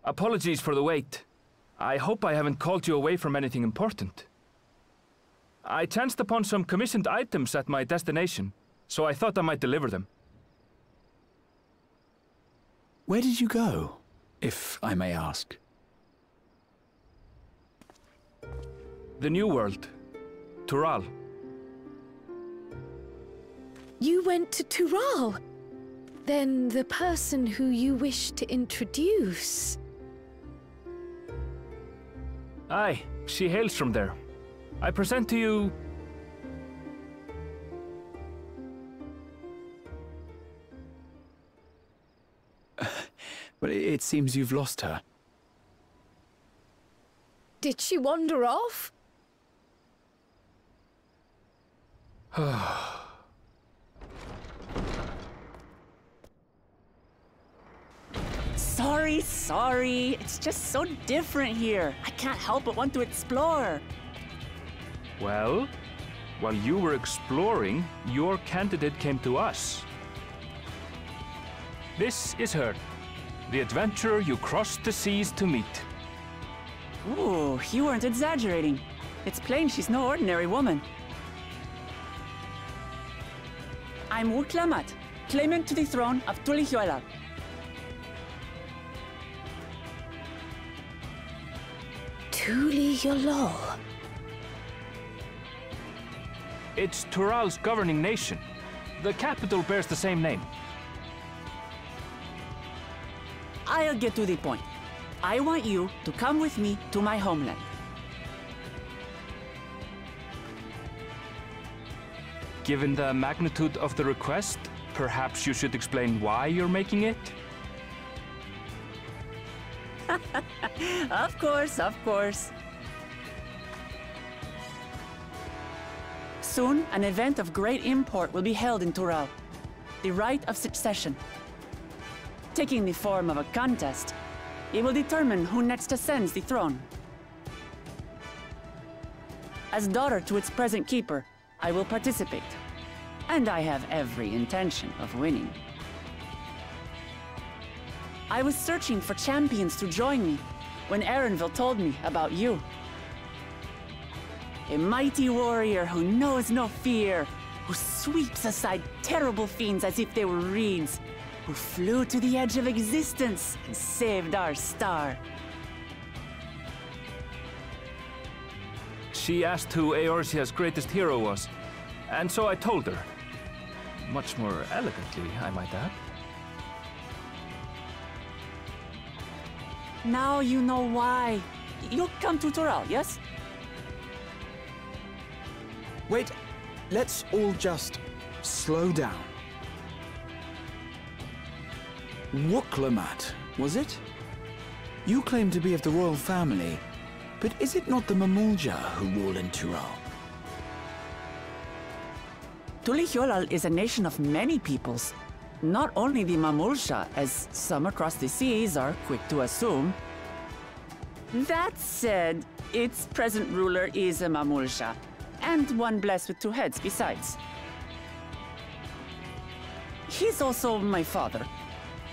Apologies for the wait. I hope I haven't called you away from anything important. I chanced upon some commissioned items at my destination, so I thought I might deliver them. Where did you go, if I may ask? The New World. Tural. You went to Tural? Then the person who you wish to introduce... Aye, she hails from there. I present to you... But it seems you've lost her. Did she wander off? Sorry. It's just so different here. I can't help but want to explore. Well, while you were exploring, your candidate came to us. This is her, the adventurer you crossed the seas to meet. Ooh, you weren't exaggerating. It's plain she's no ordinary woman. I'm Urklamat, claimant to the throne of Tulihuela. Tulihuela. It's Tural's governing nation. The capital bears the same name. I'll get to the point. I want you to come with me to my homeland. Given the magnitude of the request, perhaps you should explain why you're making it? Of course. Soon, an event of great import will be held in Tural. The Rite of Succession. Taking the form of a contest, it will determine who next ascends the throne. As daughter to its present keeper, I will participate. And I have every intention of winning. I was searching for champions to join me when Erenville told me about you. A mighty warrior who knows no fear, who sweeps aside terrible fiends as if they were reeds, who flew to the edge of existence and saved our star. She asked who Eorzea's greatest hero was, and so I told her. Much more elegantly, I might add. Now you know why. You'll come to Tural, yes? Wait, let's all just slow down. Wuklemat, was it? You claim to be of the royal family, but is it not the Mamulja who rule in Tural? Tulihuela is a nation of many peoples. Not only the Mamulja, as some across the seas are quick to assume. That said, its present ruler is a Mamulja, and one blessed with two heads besides. He's also my father.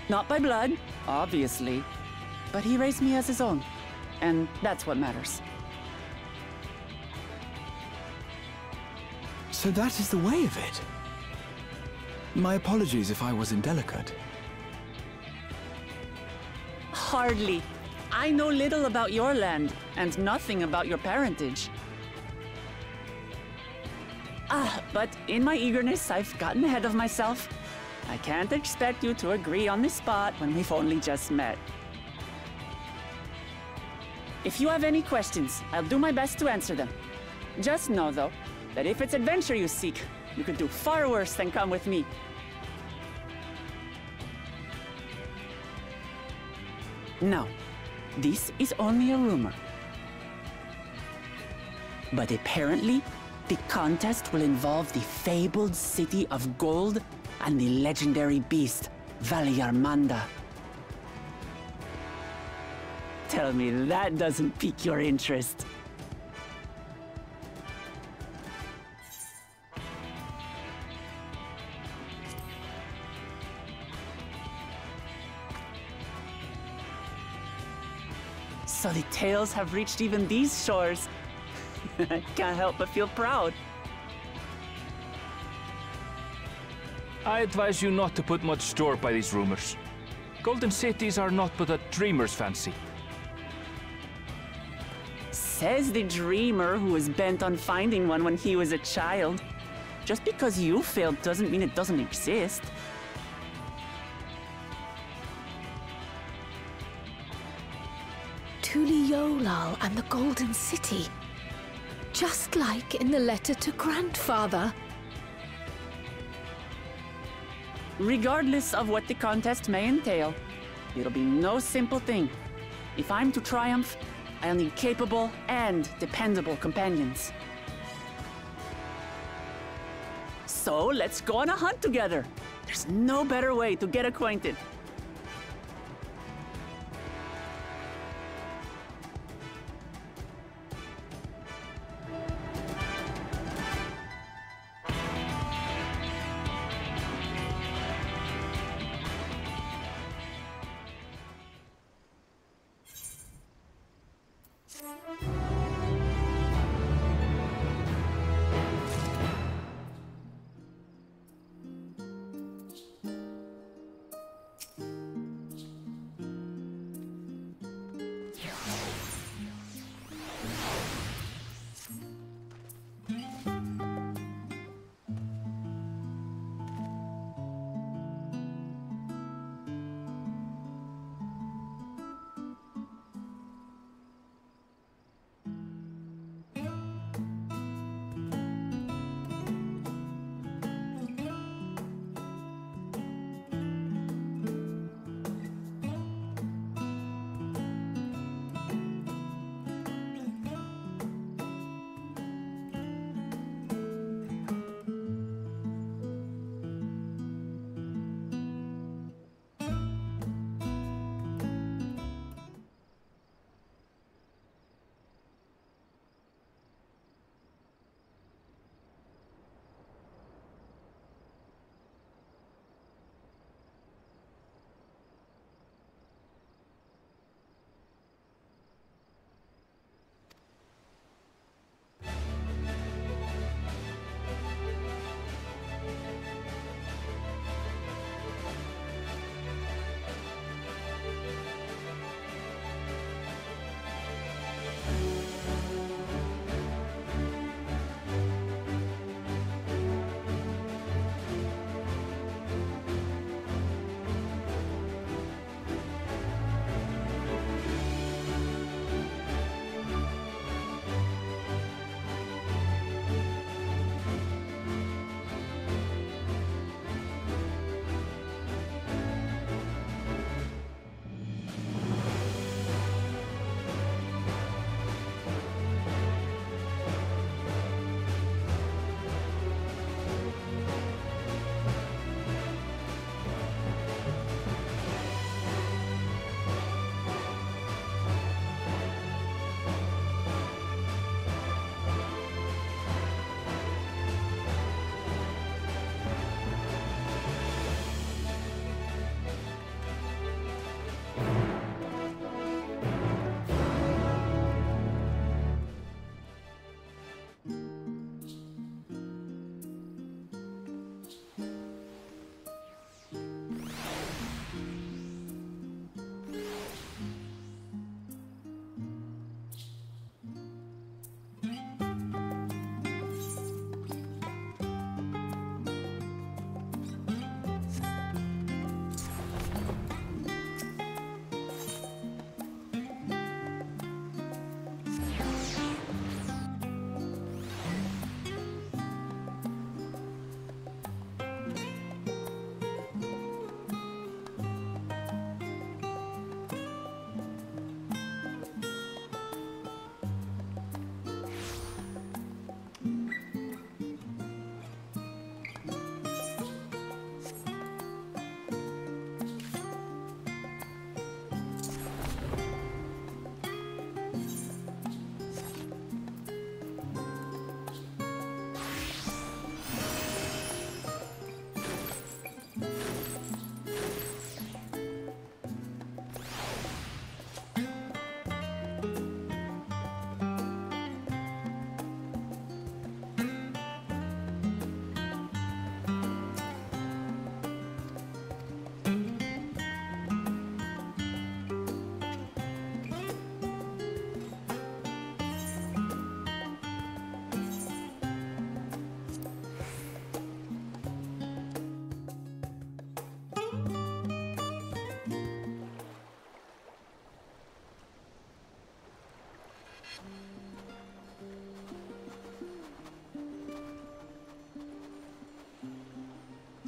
Not by blood, obviously, but he raised me as his own, and that's what matters. So that is the way of it. My apologies if I was indelicate. Hardly. I know little about your land, and nothing about your parentage. But in my eagerness, I've gotten ahead of myself. I can't expect you to agree on the spot when we've only just met. If you have any questions, I'll do my best to answer them. Just know, though, that if it's adventure you seek, you could do far worse than come with me. Now, this is only a rumor. But apparently, the contest will involve the fabled city of gold and the legendary beast, Valyarmanda. Tell me that doesn't pique your interest. So the tales have reached even these shores. I can't help but feel proud. I advise you not to put much store by these rumors. Golden cities are not but a dreamer's fancy. Says the dreamer who was bent on finding one when he was a child. Just because you failed doesn't mean it doesn't exist. Tuliolal and the Golden City. Just like in the letter to Grandfather. Regardless of what the contest may entail, it'll be no simple thing. If I'm to triumph, I'll need capable and dependable companions. So let's go on a hunt together. There's no better way to get acquainted.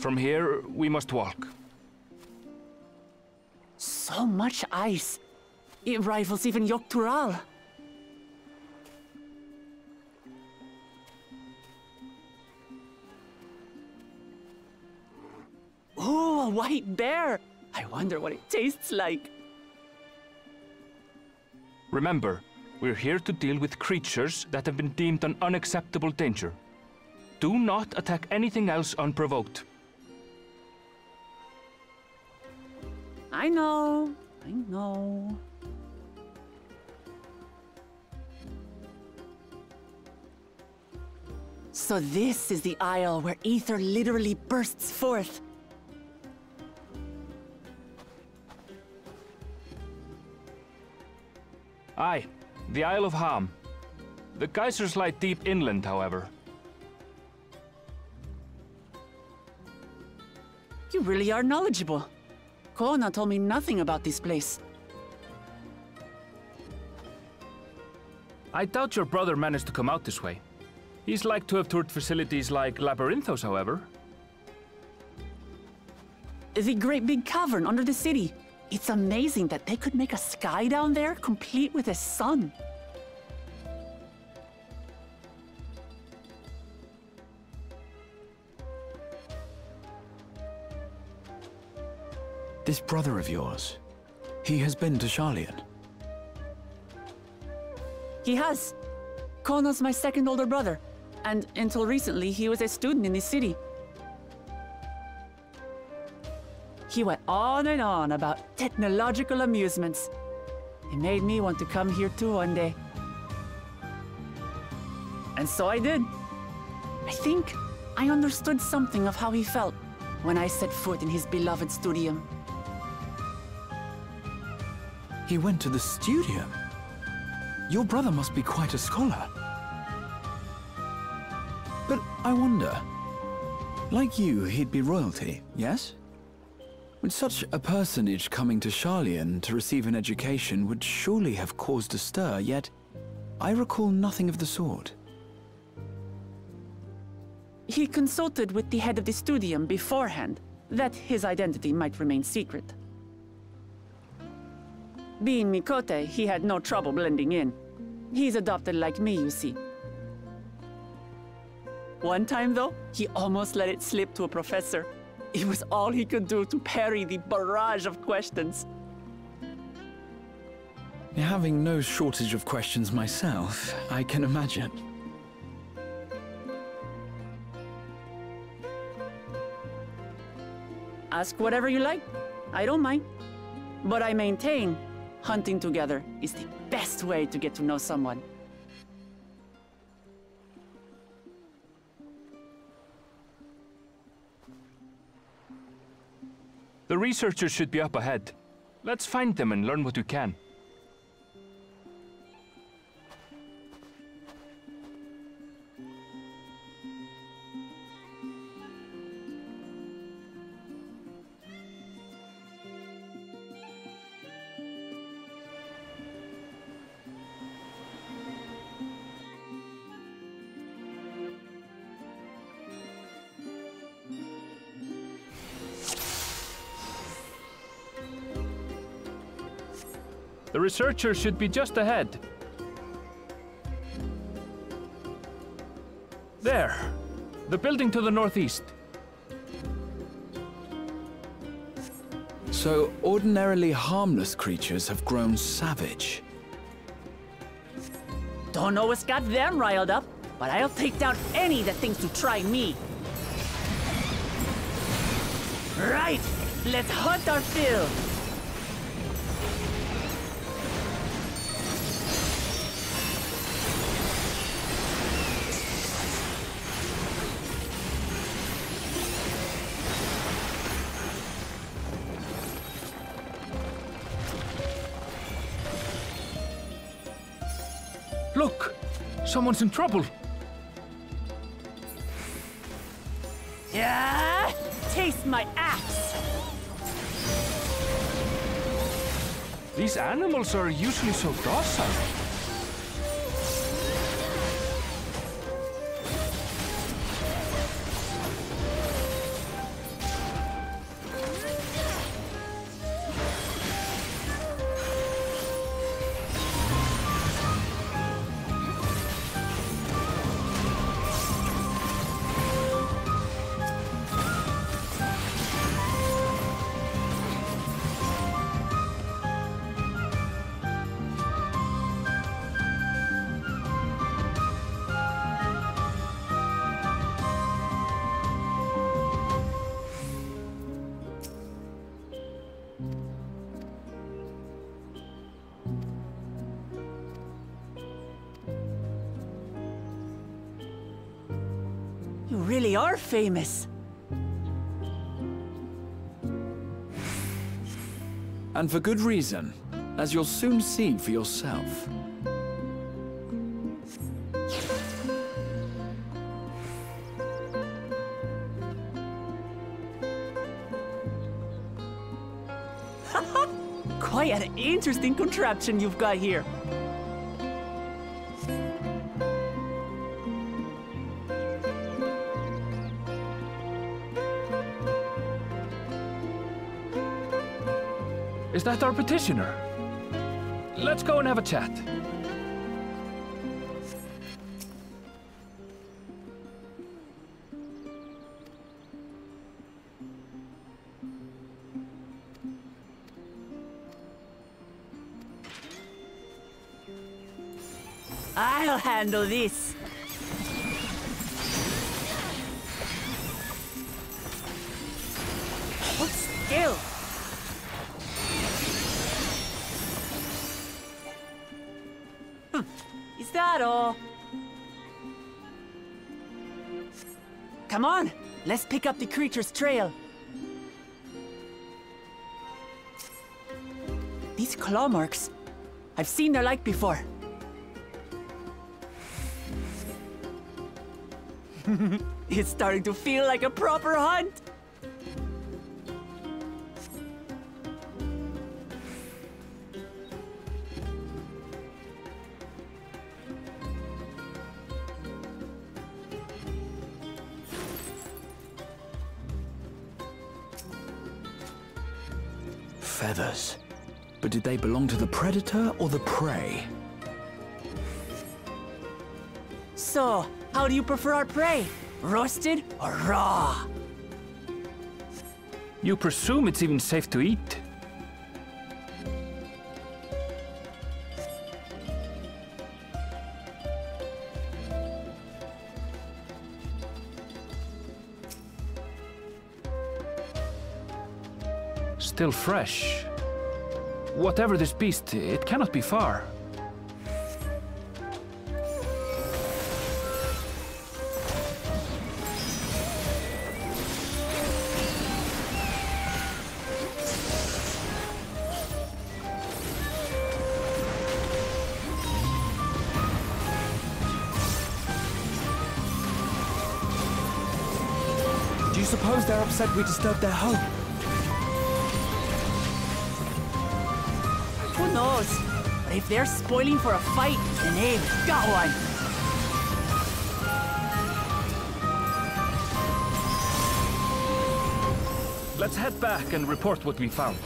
From here, we must walk. So much ice. It rivals even Yogg-Tural. Ooh, a white bear! I wonder what it tastes like. Remember, we're here to deal with creatures that have been deemed an unacceptable danger. Do not attack anything else unprovoked. I know. I know. So this is the isle where ether literally bursts forth. Aye, the Isle of Ham. The geysers lie deep inland, however. You really are knowledgeable. Kona told me nothing about this place. I doubt your brother managed to come out this way. He's like to have toured facilities like Labyrinthos, however. The great big cavern under the city. It's amazing that they could make a sky down there complete with a sun. This brother of yours, he has been to Sharlayan. He has. Kona's my second older brother, and until recently he was a student in this city. He went on and on about technological amusements. It made me want to come here too one day. And so I did. I think I understood something of how he felt when I set foot in his beloved studium. He went to the studium? Your brother must be quite a scholar. But I wonder, like you, he'd be royalty, yes? With such a personage coming to Sharlayan to receive an education would surely have caused a stir, yet I recall nothing of the sort. He consulted with the head of the studium beforehand, that his identity might remain secret. Being Mikote, he had no trouble blending in. He's adopted like me, you see. One time, though, he almost let it slip to a professor. It was all he could do to parry the barrage of questions. Having no shortage of questions myself, I can imagine. Ask whatever you like. I don't mind. But I maintain, hunting together is the best way to get to know someone. The researchers should be up ahead. Let's find them and learn what we can. The researchers should be just ahead. There! The building to the northeast. So, ordinarily harmless creatures have grown savage. Don't know what's got them riled up, but I'll take down any that thinks to try me. Right! Let's hunt our fill! Look! Someone's in trouble! Yeah! Taste my axe! These animals are usually so docile. You really are famous. And for good reason, as you'll soon see for yourself. Quite an interesting contraption you've got here. Is that our petitioner? Let's go and have a chat. I'll handle this. Hold still. Is that all? Come on, let's pick up the creature's trail. These claw marks, I've seen their like before. It's starting to feel like a proper hunt. Feathers. But did they belong to the predator or the prey? So, how do you prefer our prey? Roasted or raw? You presume it's even safe to eat? Still fresh. Whatever this beast, it cannot be far. Do you suppose they're upset we disturbed their home? Who knows? But if they're spoiling for a fight, then hey, we've got one. Let's head back and report what we found.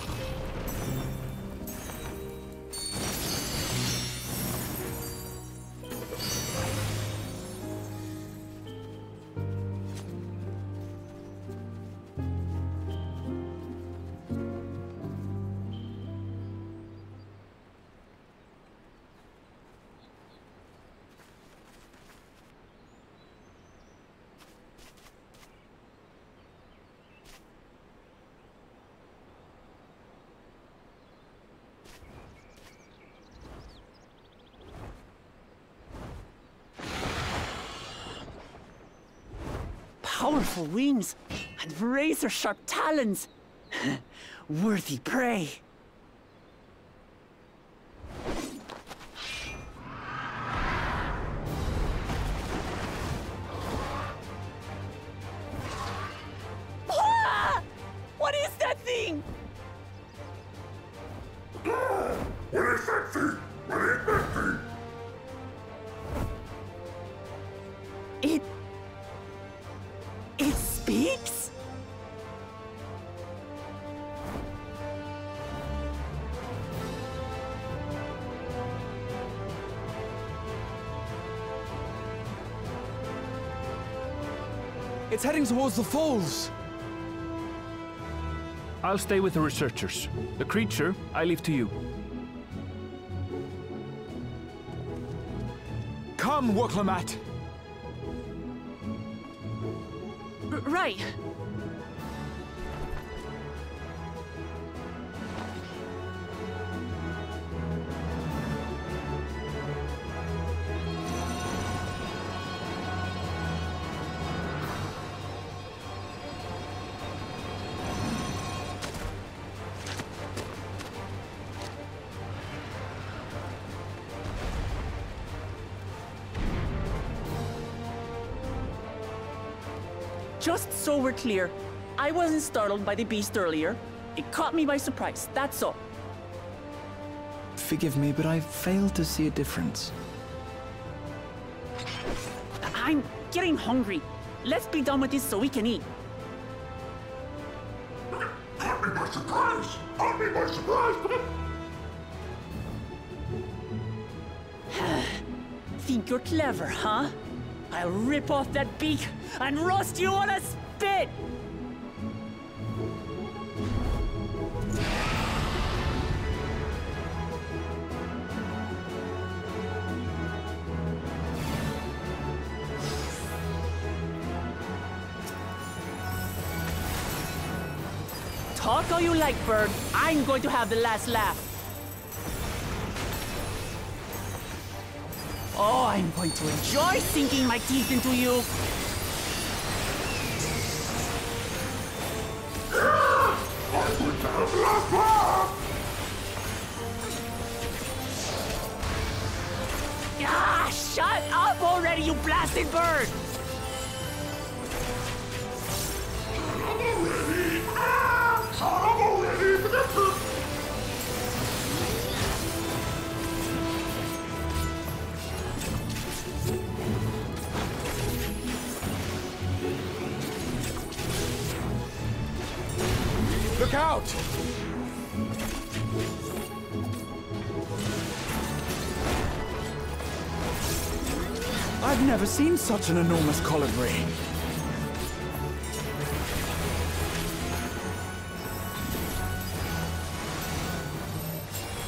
Powerful wings and razor-sharp talons. Worthy prey. Ah! What is that thing? What is that thing? What is that thing? It speaks? It's heading towards the falls. I'll stay with the researchers. The creature, I leave to you. Come, Woklamat. Right. Just so we're clear, I wasn't startled by the beast earlier. It caught me by surprise, that's all. Forgive me, but I failed to see a difference. I'm getting hungry. Let's be done with this so we can eat. Caught me by surprise! Caught me by surprise! Think you're clever, huh? I'll rip off that beak and roast you on a spit! Talk all you like, bird. I'm going to have the last laugh. Oh, I'm going to enjoy sinking my teeth into you. I'm going to have the last laugh! Ah, shut up already, you blasted bird! I'm already! Look out! I've never seen such an enormous colibri.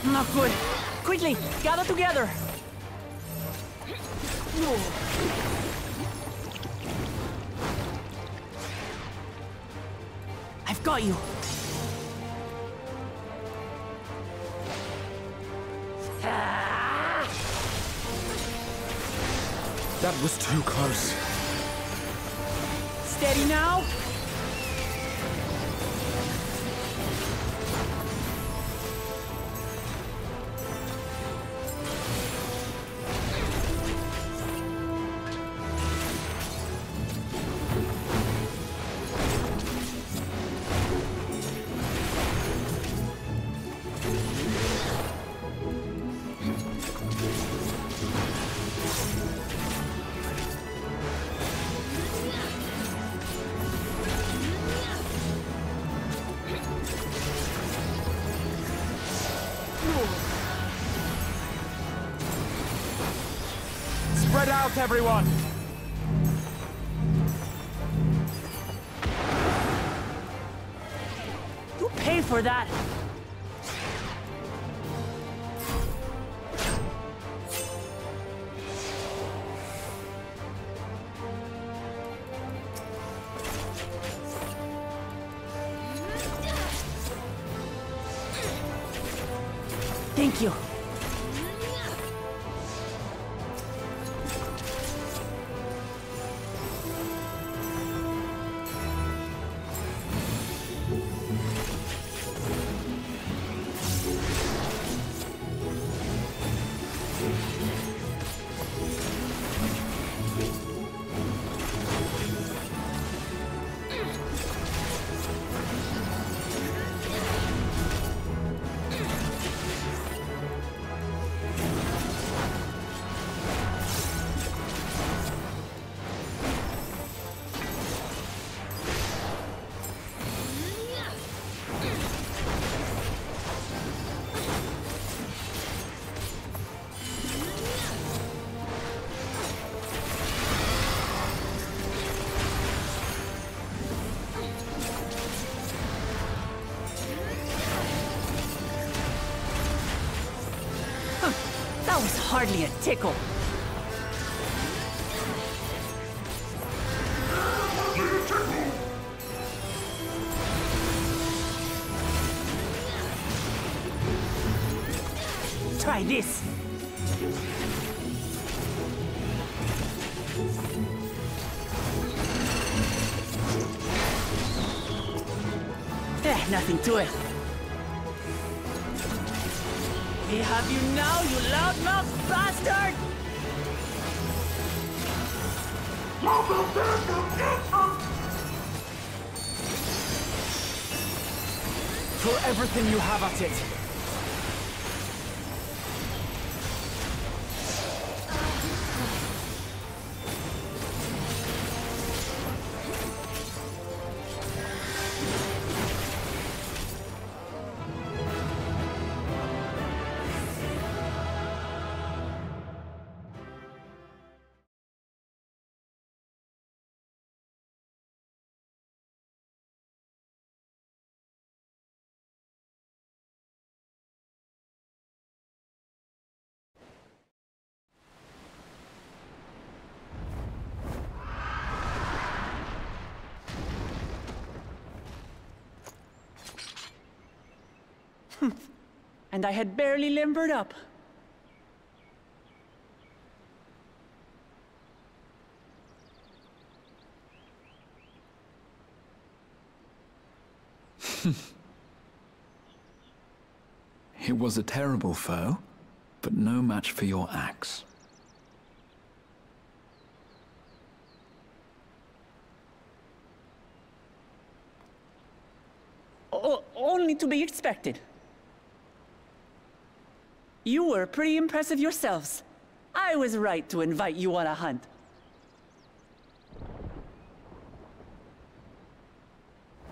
Not good. Quickly, gather together. I've got you. That was too close. Steady now. Spread out, everyone! You pay for that. Thank you. That was hardly a tickle. Try this. Nothing to it. We have you now, you loudmouth bastard! Throw everything you have at it. And I had barely limbered up. It was a terrible foe, but no match for your axe. Only to be expected. You were pretty impressive yourselves. I was right to invite you on a hunt.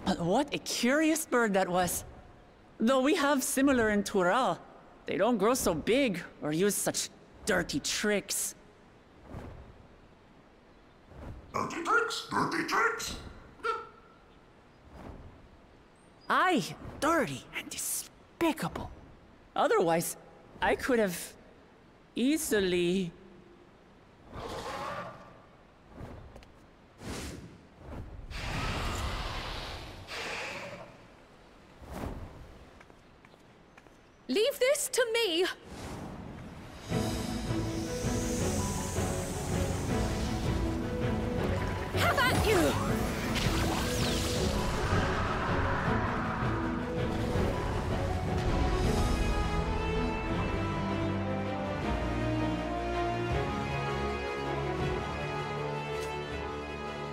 But what a curious bird that was. Though we have similar in Tural, they don't grow so big or use such dirty tricks. Dirty tricks, dirty tricks. Aye, dirty and despicable. Otherwise, I could have easily... Leave this to me! Have at you!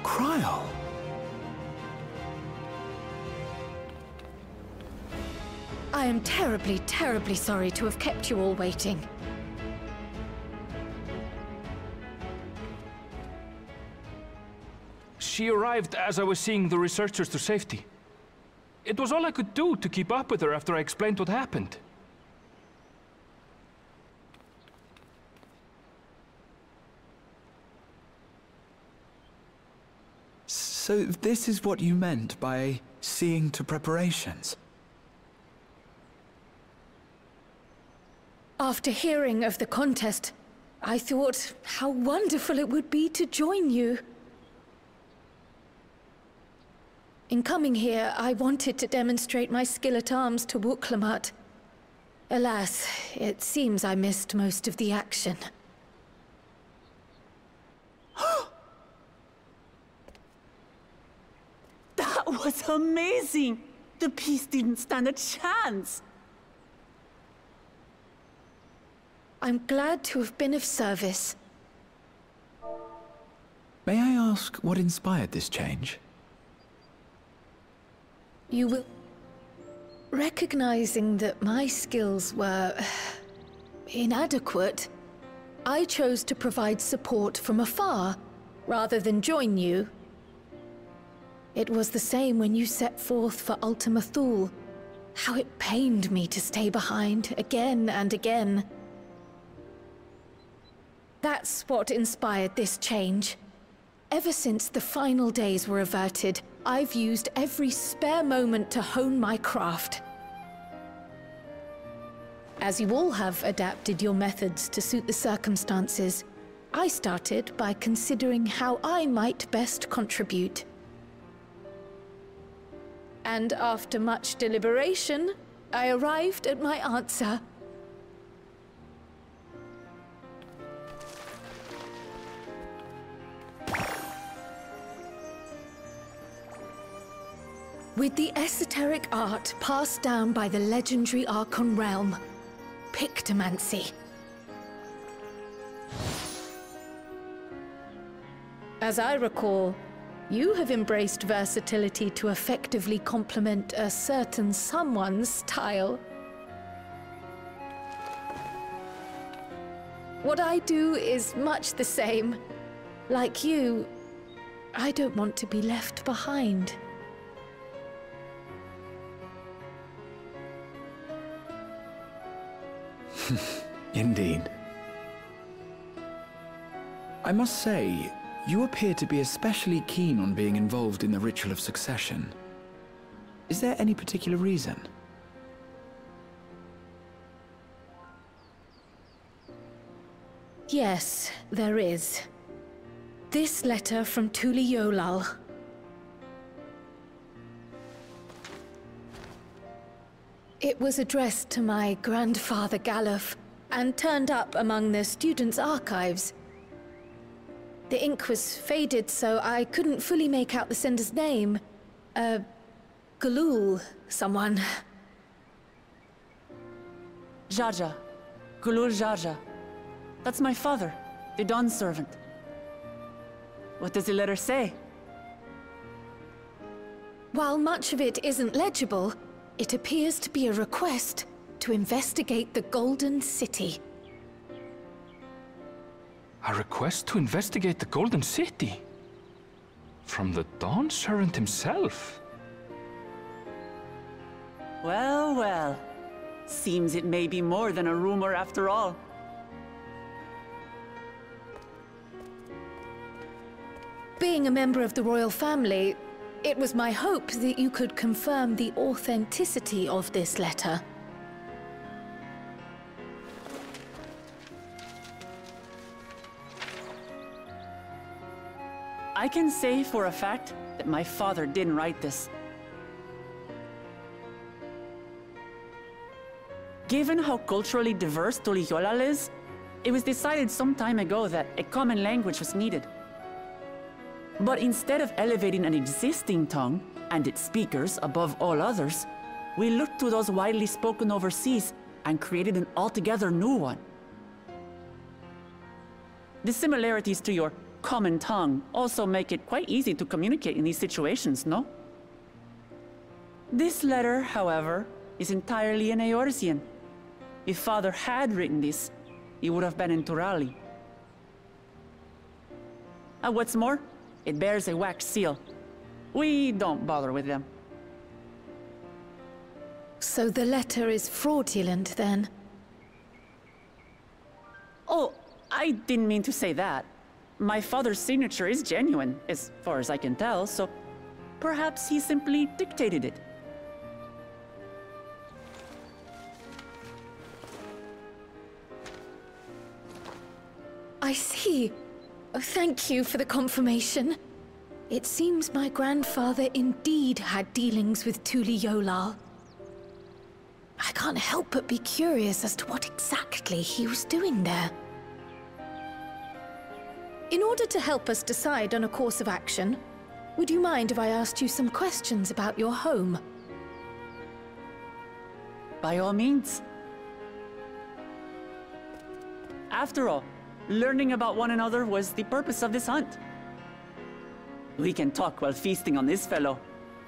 Kryl! I am terribly, terribly sorry to have kept you all waiting. She arrived as I was seeing the researchers to safety. It was all I could do to keep up with her after I explained what happened. So this is what you meant by seeing to preparations? After hearing of the contest, I thought how wonderful it would be to join you. In coming here, I wanted to demonstrate my skill at arms to Wuklamut. Alas, it seems I missed most of the action. That was amazing! The piece didn't stand a chance! I'm glad to have been of service. May I ask what inspired this change? You will... Recognizing that my skills were... inadequate, I chose to provide support from afar, rather than join you. It was the same when you set forth for Ultima Thule. How it pained me to stay behind, again and again. That's what inspired this change. Ever since the final days were averted, I've used every spare moment to hone my craft. As you all have adapted your methods to suit the circumstances, I started by considering how I might best contribute. And after much deliberation, I arrived at my answer. With the esoteric art passed down by the legendary Archon realm, Pictomancy. As I recall, You have embraced versatility to effectively complement a certain someone's style. What I do is much the same. Like you, I don't want to be left behind. Indeed. I must say, you appear to be especially keen on being involved in the ritual of succession. Is there any particular reason? Yes, there is. This letter from Tuliolal. It was addressed to my grandfather Galuf and turned up among the students' archives. The ink was faded, so I couldn't fully make out the sender's name. Galul, someone. Jaja. Gulul Jaja. That's my father, the Dawn servant. What does the letter say? While much of it isn't legible, it appears to be a request to investigate the Golden City. A request to investigate the Golden City? From the Dawn Servant himself? Well, well. Seems it may be more than a rumor after all. Being a member of the royal family, it was my hope that you could confirm the authenticity of this letter. I can say for a fact that my father didn't write this. Given how culturally diverse Tuliolal is, it was decided some time ago that a common language was needed. But instead of elevating an existing tongue and its speakers above all others, we looked to those widely spoken overseas and created an altogether new one. The similarities to your common tongue also make it quite easy to communicate in these situations, no? This letter, however, is entirely in Eorzean. If Father had written this, he would have been in Turali. And what's more, it bears a wax seal. We don't bother with them. So the letter is fraudulent, then? Oh, I didn't mean to say that. My father's signature is genuine, as far as I can tell, so perhaps he simply dictated it. I see. Oh, thank you for the confirmation. It seems my grandfather indeed had dealings with Tuliolal. I can't help but be curious as to what exactly he was doing there. In order to help us decide on a course of action, would you mind if I asked you some questions about your home? By all means. After all, learning about one another was the purpose of this hunt. We can talk while feasting on this fellow.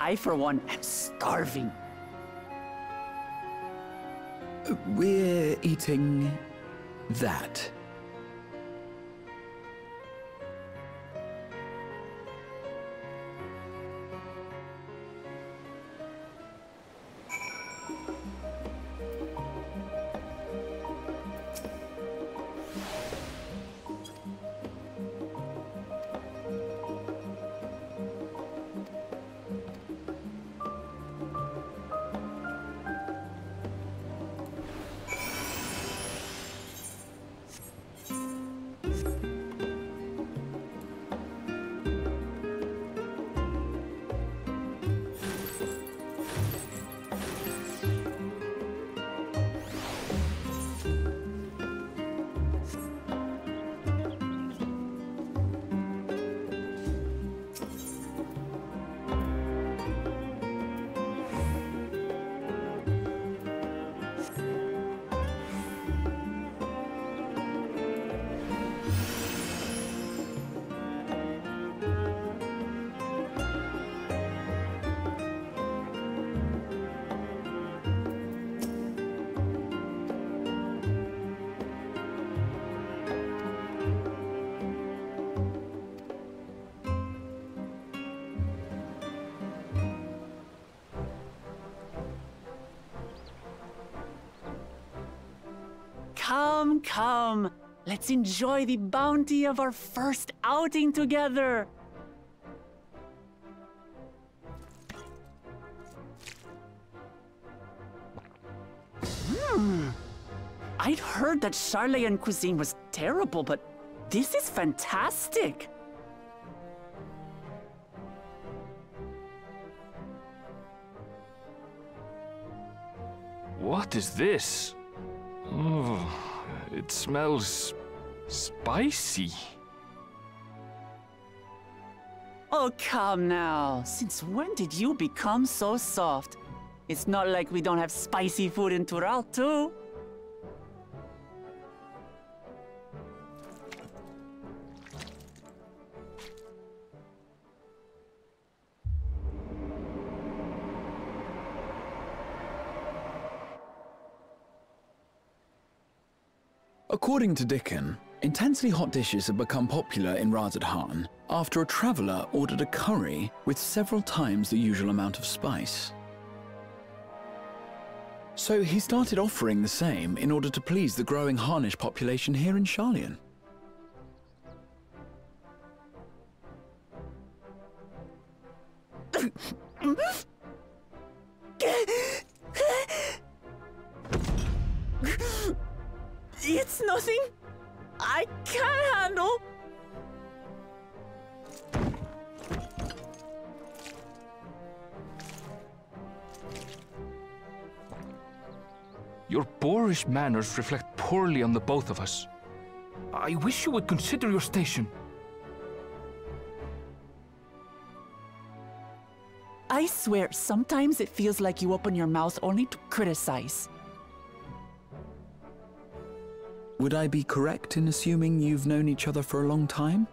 I, for one, am starving. We're eating that. Come, come. Let's enjoy the bounty of our first outing together. I'd heard that Charlayan cuisine was terrible, but this is fantastic. What is this? Oh, it smells spicy. Oh, come now. Since when did you become so soft? It's not like we don't have spicy food in Tural, too. According to Dickon, intensely hot dishes have become popular in Razadhan after a traveller ordered a curry with several times the usual amount of spice. So he started offering the same in order to please the growing Harnish population here in Charlian. It's nothing I can't handle. Your boorish manners reflect poorly on the both of us. I wish you would consider your station. I swear, sometimes it feels like you open your mouth only to criticize. Would I be correct in assuming you've known each other for a long time?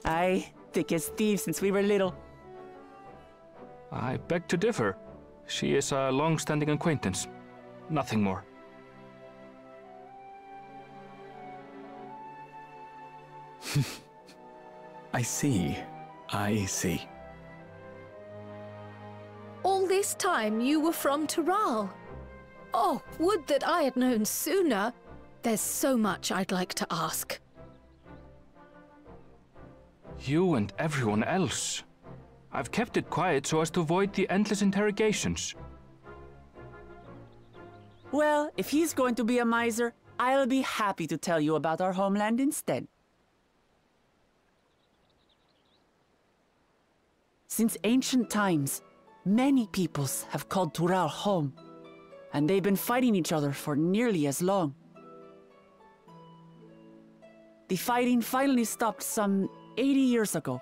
Aye, thick as thieves since we were little. I beg to differ. She is a long-standing acquaintance. Nothing more. I see. I see. All this time you were from Tural. Oh, would that I had known sooner. There's so much I'd like to ask. You and everyone else. I've kept it quiet so as to avoid the endless interrogations. Well, if he's going to be a miser, I'll be happy to tell you about our homeland instead. Since ancient times, many peoples have called Tural home, and they've been fighting each other for nearly as long. The fighting finally stopped some 80 years ago,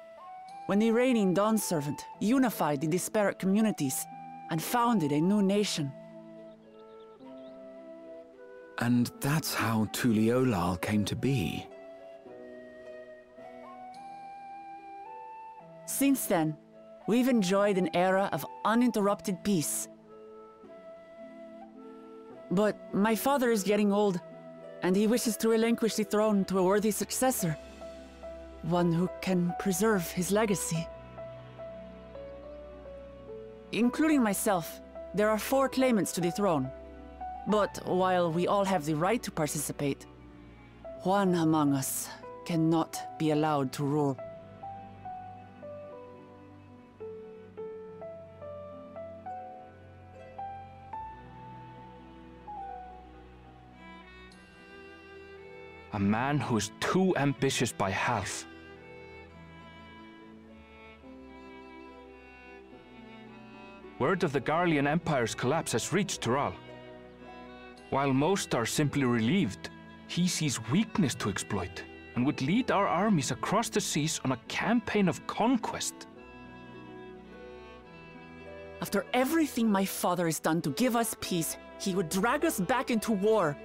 when the reigning Dawn Servant unified the disparate communities and founded a new nation. And that's how Tuliolal came to be. Since then, we've enjoyed an era of uninterrupted peace. But my father is getting old, and he wishes to relinquish the throne to a worthy successor. One who can preserve his legacy. Including myself, there are 4 claimants to the throne. But while we all have the right to participate, one among us cannot be allowed to rule. A man who is too ambitious by half. Word of the Garlean Empire's collapse has reached Tural. While most are simply relieved, he sees weakness to exploit and would lead our armies across the seas on a campaign of conquest. After everything my father has done to give us peace, he would drag us back into war.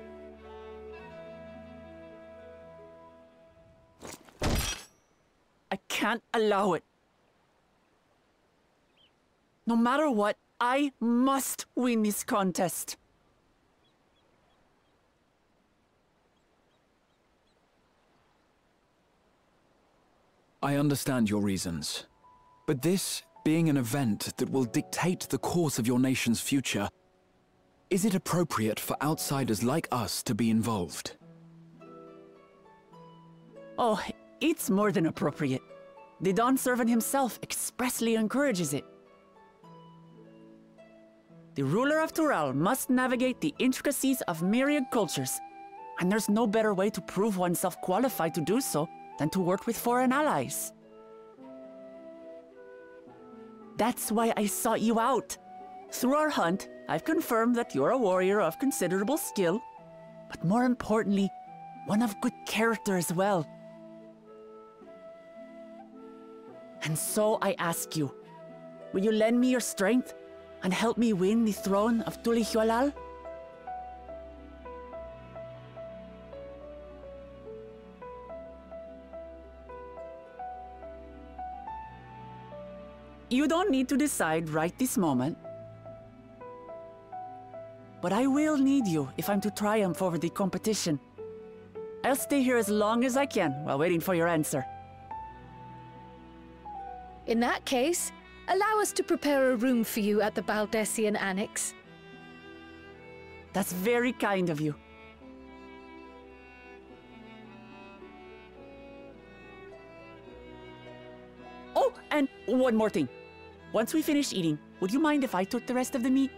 I can't allow it. No matter what, I must win this contest. I understand your reasons. But this being an event that will dictate the course of your nation's future, Is it appropriate for outsiders like us to be involved? Oh, it's more than appropriate. The Dawn Servant himself expressly encourages it. The ruler of Tural must navigate the intricacies of myriad cultures, and there's no better way to prove oneself qualified to do so than to work with foreign allies. That's why I sought you out. Through our hunt, I've confirmed that you're a warrior of considerable skill, but more importantly, one of good character as well. And so I ask you, will you lend me your strength and help me win the throne of Tulihualal? You don't need to decide right this moment. But I will need you if I'm to triumph over the competition. I'll stay here as long as I can while waiting for your answer. In that case, allow us to prepare a room for you at the Baldessian Annex. That's very kind of you. Oh, and one more thing. Once we finish eating, would you mind if I took the rest of the meat?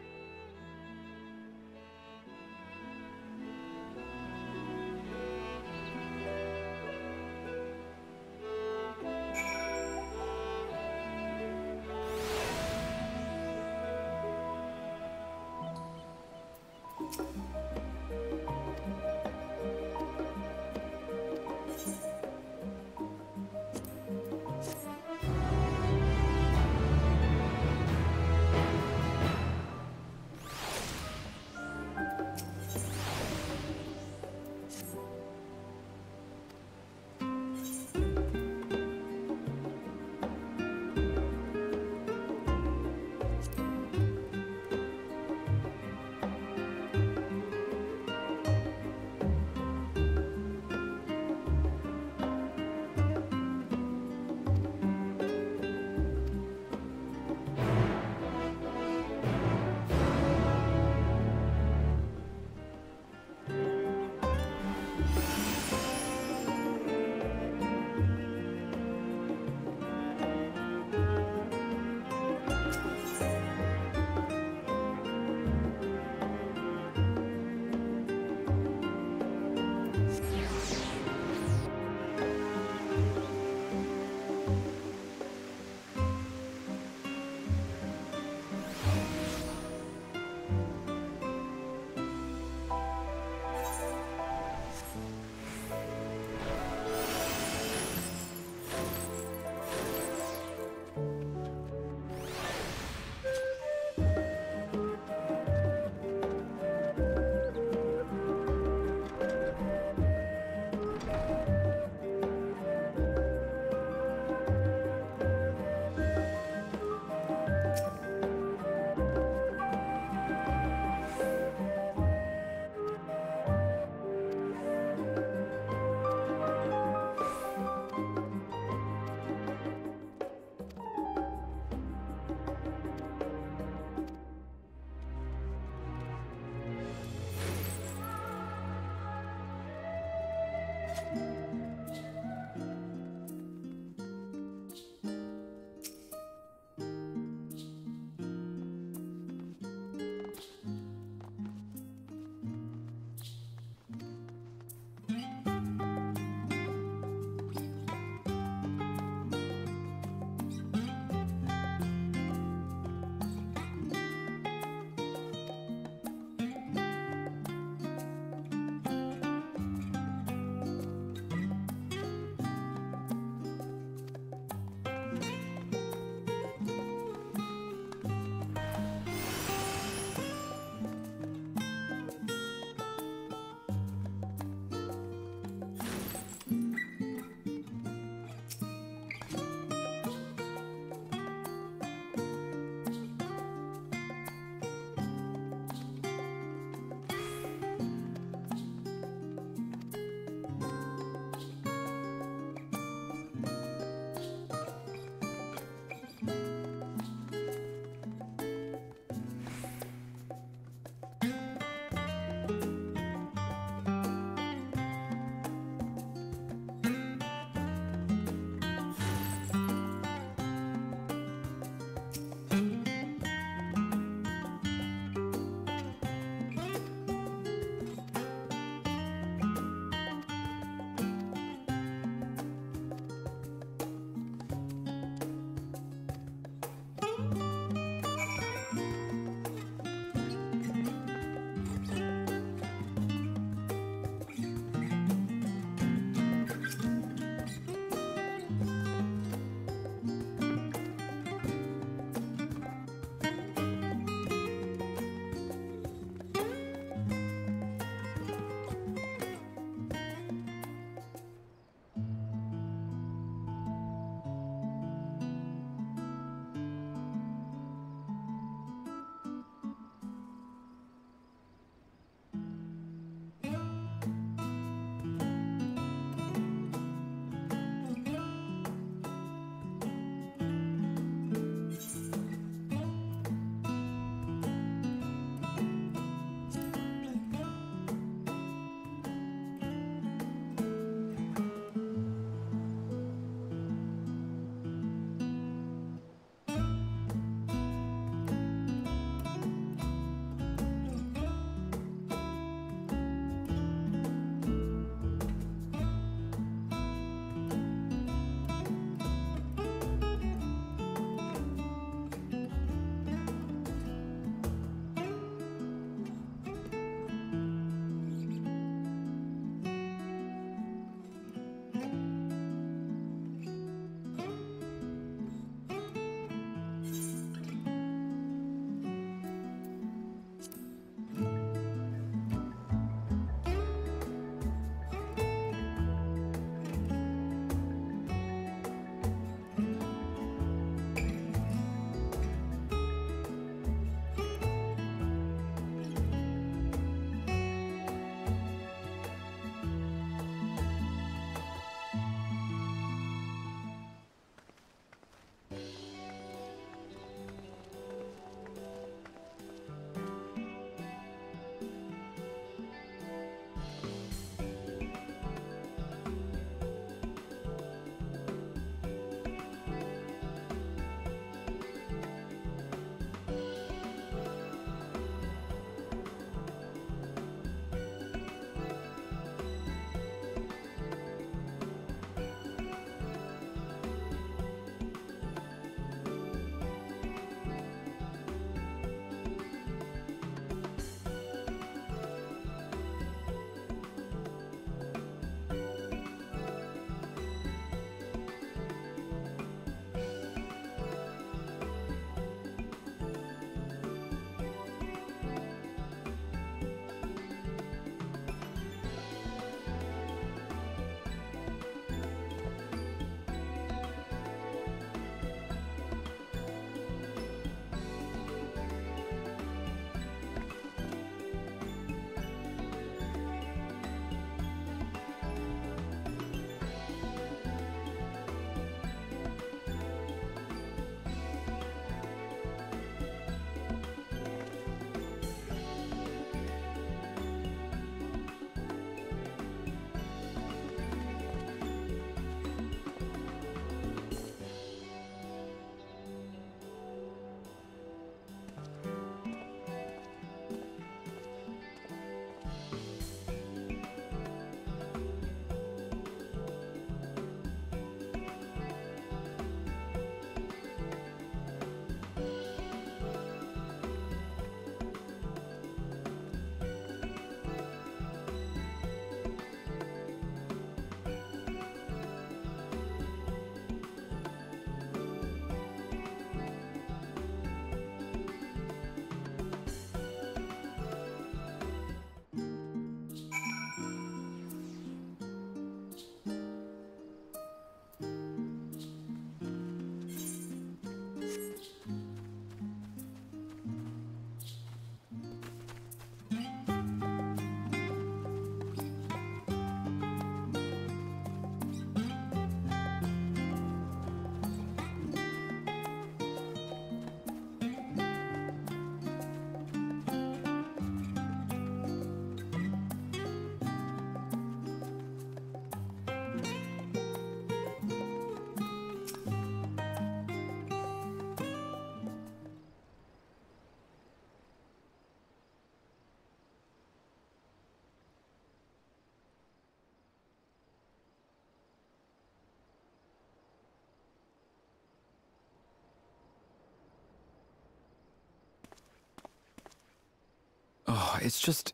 Oh, it's just...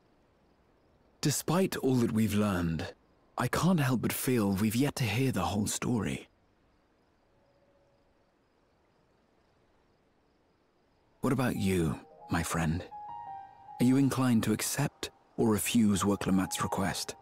Despite all that we've learned, I can't help but feel we've yet to hear the whole story. What about you, my friend? Are you inclined to accept or refuse Worklamat's request?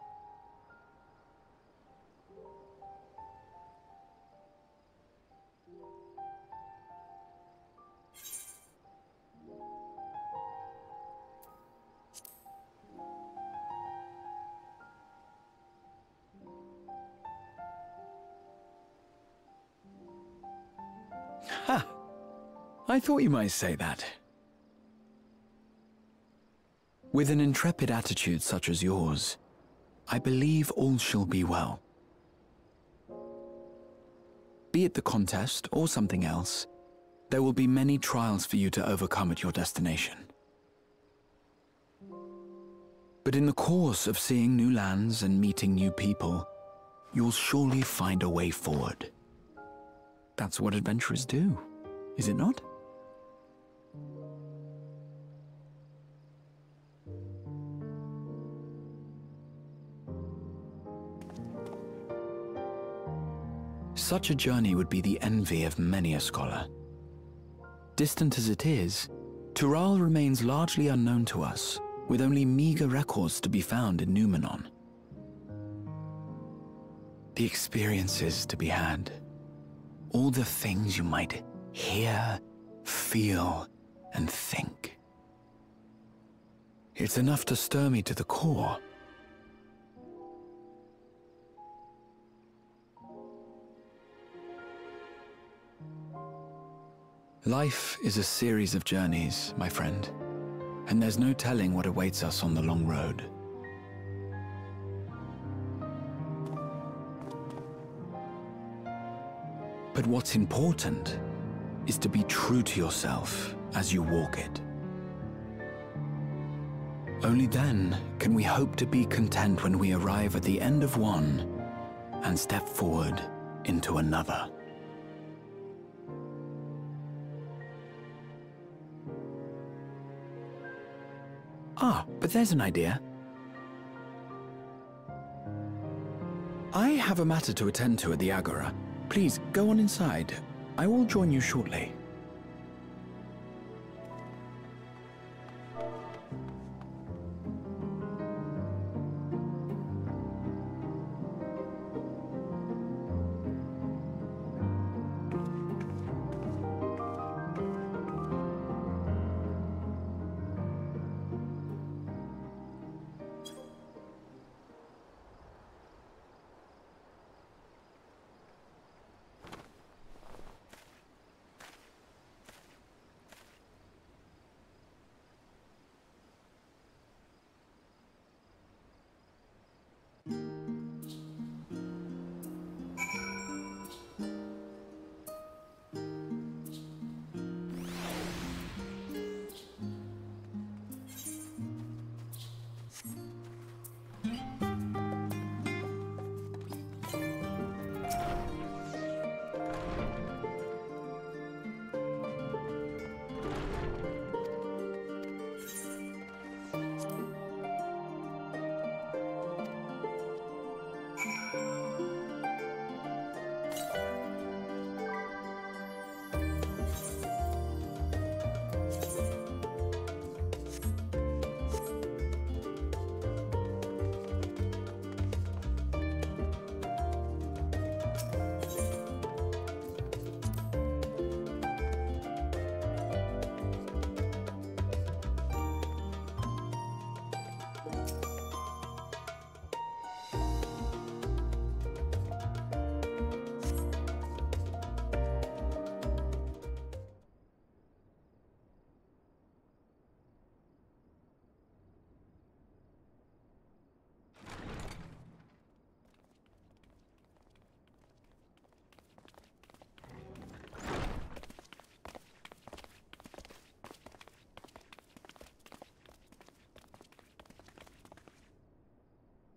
Ha! I thought you might say that. With an intrepid attitude such as yours, I believe all shall be well. Be it the contest or something else, there will be many trials for you to overcome at your destination. But in the course of seeing new lands and meeting new people, you'll surely find a way forward. That's what adventurers do, is it not? Such a journey would be the envy of many a scholar. Distant as it is, Tural remains largely unknown to us, with only meager records to be found in Numenor. The experiences to be had, all the things you might hear, feel, and think. It's enough to stir me to the core. Life is a series of journeys, my friend, and there's no telling what awaits us on the long road. But what's important is to be true to yourself as you walk it. Only then can we hope to be content when we arrive at the end of one and step forward into another. Ah, but there's an idea. I have a matter to attend to at the Agora. Please, go on inside. I will join you shortly.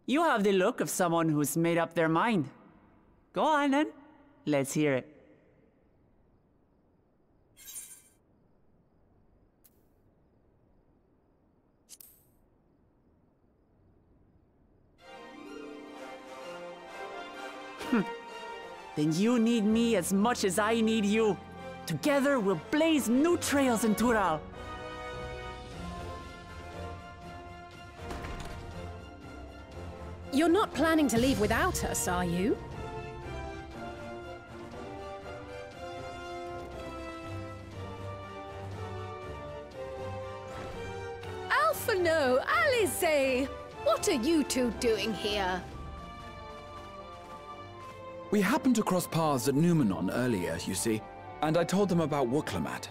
You have the look of someone who's made up their mind. Go on then. Let's hear it. Then you need me as much as I need you. Together, we'll blaze new trails in Tural. You're not planning to leave without us, are you? Alphino, Alice! What are you two doing here? We happened to cross paths at Numenon earlier, you see, and I told them about Wuklamat.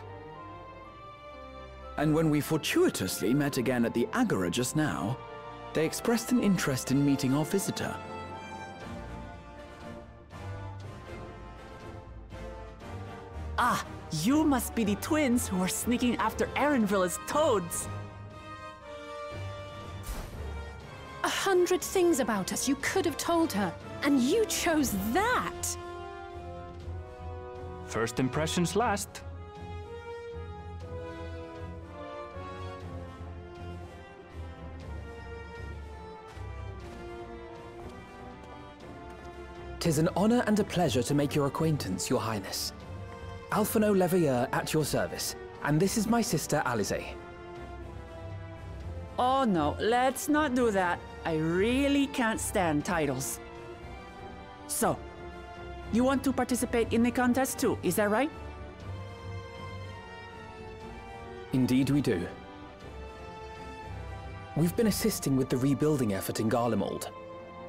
And when we fortuitously met again at the Agora just now, they expressed an interest in meeting our visitor. Ah, you must be the twins who are sneaking after Erenville as toads. 100 things about us you could have told her, and you chose that! First impressions last. "'Tis an honor and a pleasure to make your acquaintance, Your Highness. Alphino Leveilleur at your service, and this is my sister Alize." Oh no, let's not do that. I really can't stand titles. So, you want to participate in the contest too, is that right? Indeed we do. We've been assisting with the rebuilding effort in Garlemald.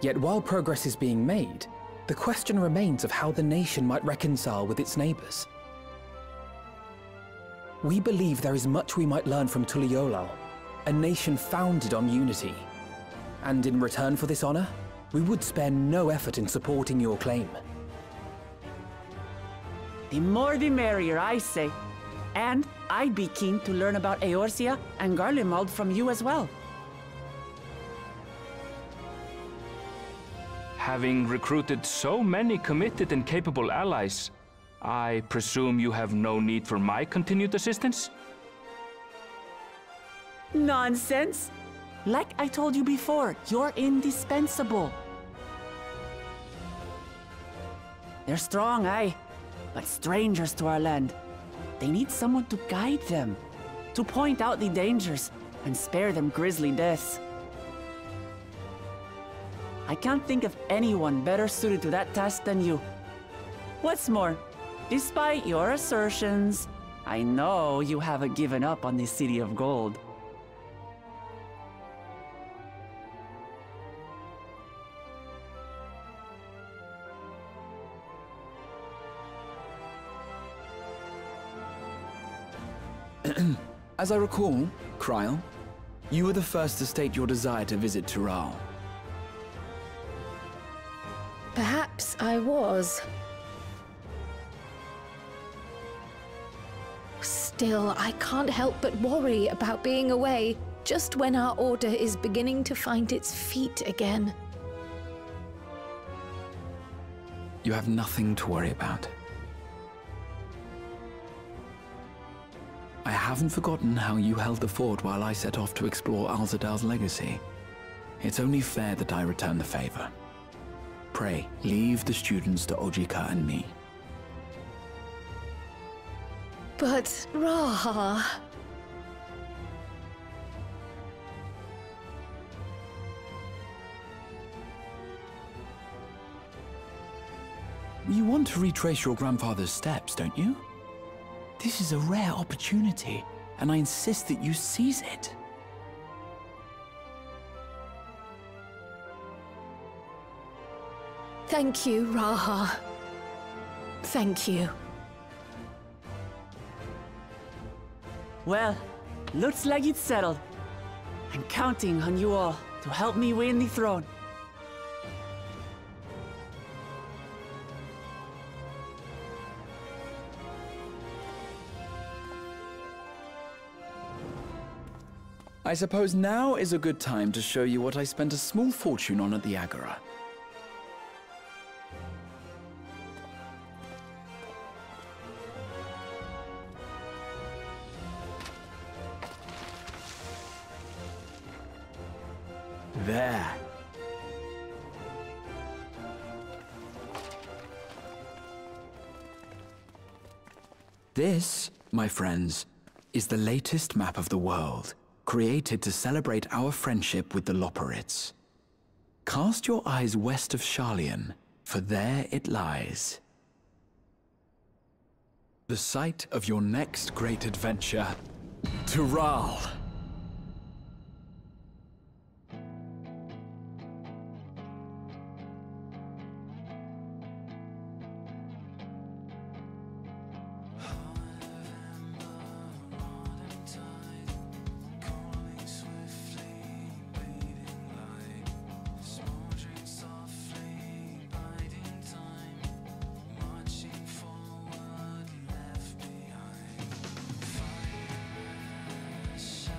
Yet while progress is being made, the question remains of how the nation might reconcile with its neighbors. We believe there is much we might learn from Tuliolal, a nation founded on unity. And in return for this honor, we would spare no effort in supporting your claim. The more the merrier, I say. And I'd be keen to learn about Eorzea and Garlemald from you as well. Having recruited so many committed and capable allies, I presume you have no need for my continued assistance? Nonsense! Like I told you before, you're indispensable. They're strong, aye, but strangers to our land. They need someone to guide them, to point out the dangers, and spare them grisly deaths. I can't think of anyone better suited to that task than you. What's more, despite your assertions, I know you haven't given up on the City of Gold. As I recall, Kryl, you were the first to state your desire to visit Tural. Perhaps I was. Still, I can't help but worry about being away just when our order is beginning to find its feet again. You have nothing to worry about. I haven't forgotten how you held the fort while I set off to explore Alzadal's legacy. It's only fair that I return the favor. Pray, leave the students to Ojika and me. But, Raha... You want to retrace your grandfather's steps, don't you? This is a rare opportunity, and I insist that you seize it. Thank you, Raha. Thank you. Well, looks like it's settled. I'm counting on you all to help me win the throne. I suppose now is a good time to show you what I spent a small fortune on at the Agora. There. This, my friends, is the latest map of the world, created to celebrate our friendship with the Loporrits. Cast your eyes west of Sharlayan, for there it lies. The site of your next great adventure, Tural. Shine.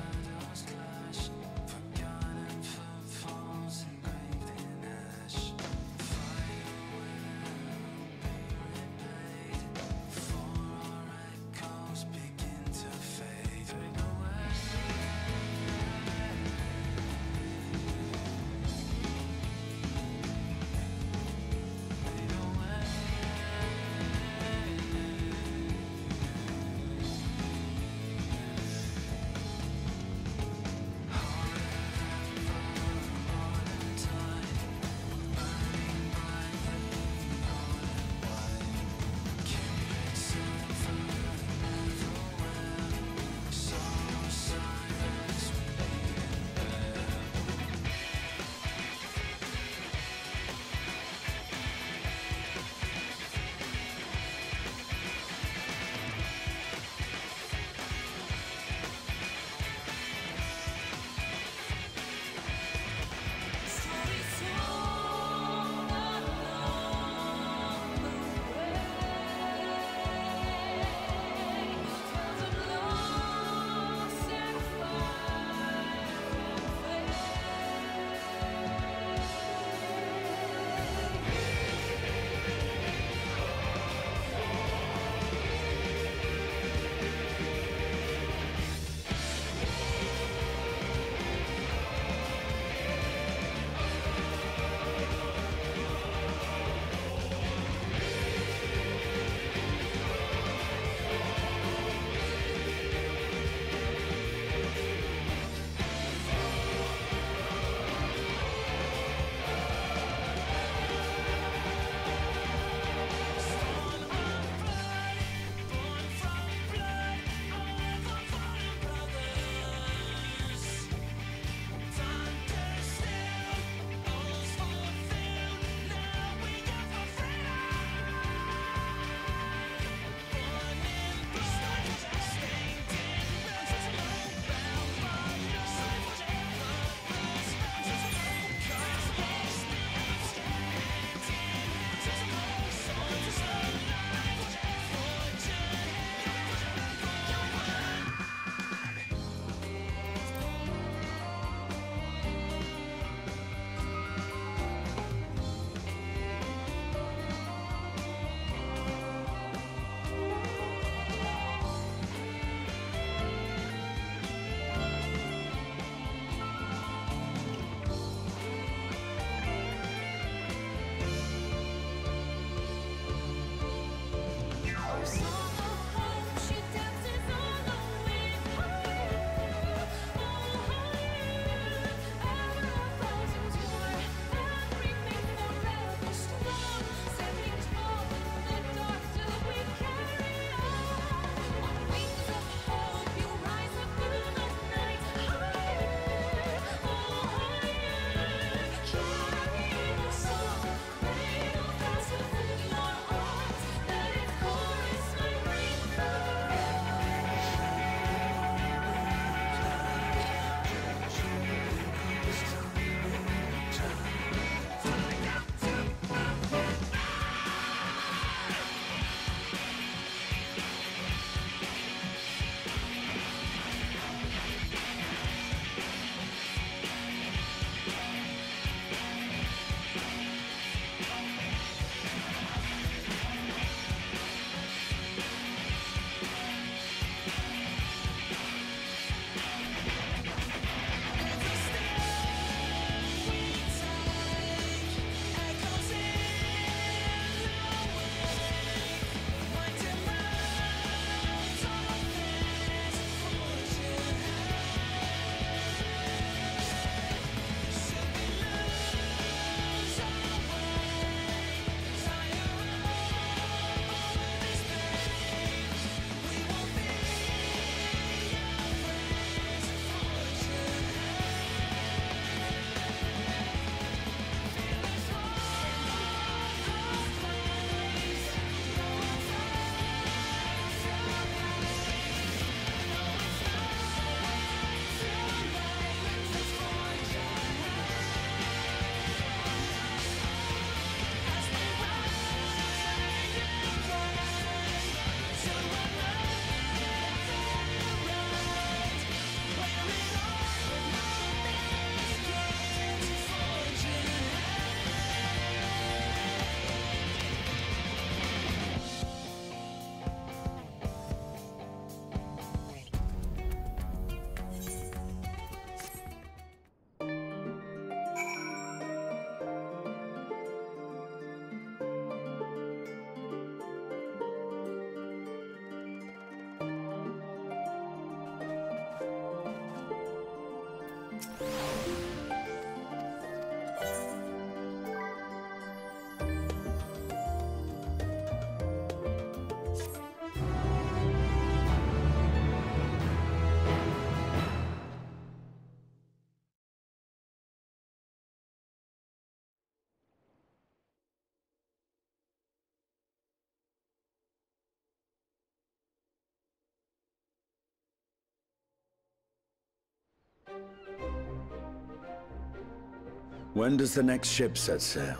When does the next ship set sail?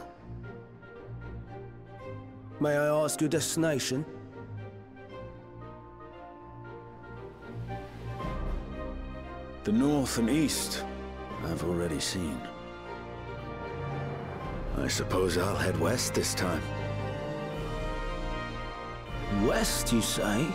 May I ask your destination? The north and east, I've already seen. I suppose I'll head west this time. West, you say?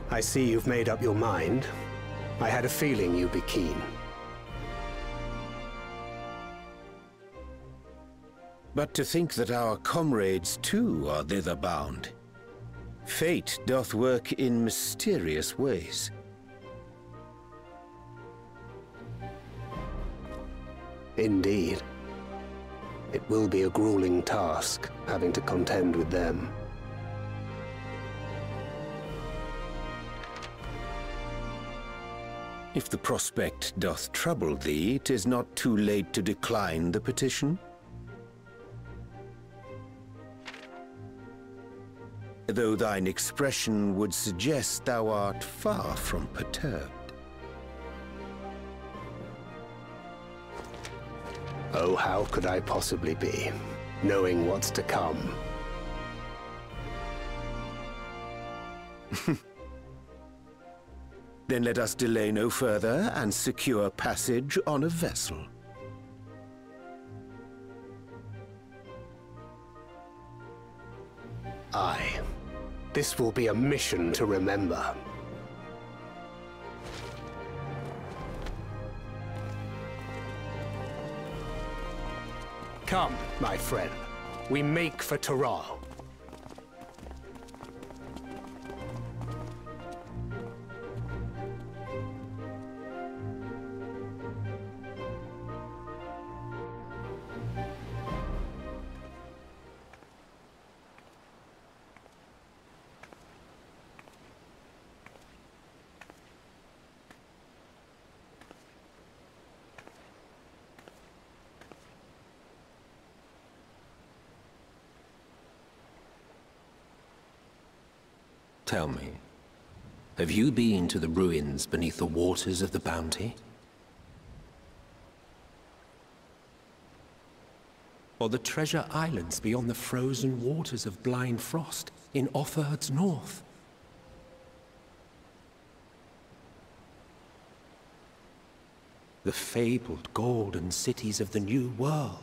I see you've made up your mind. I had a feeling you'd be keen. But to think that our comrades too are thither bound. Fate doth work in mysterious ways. Indeed. It will be a grueling task, having to contend with them. If the prospect doth trouble thee, 'tis not too late to decline the petition. Though thine expression would suggest thou art far from perturbed. Oh, how could I possibly be, knowing what's to come? Then let us delay no further and secure passage on a vessel. Aye. This will be a mission to remember. Come, my friend. We make for Tural. Tell me, have you been to the ruins beneath the waters of the Bounty? Or the treasure islands beyond the frozen waters of Blind Frost in Offerd's north? The fabled golden cities of the New World?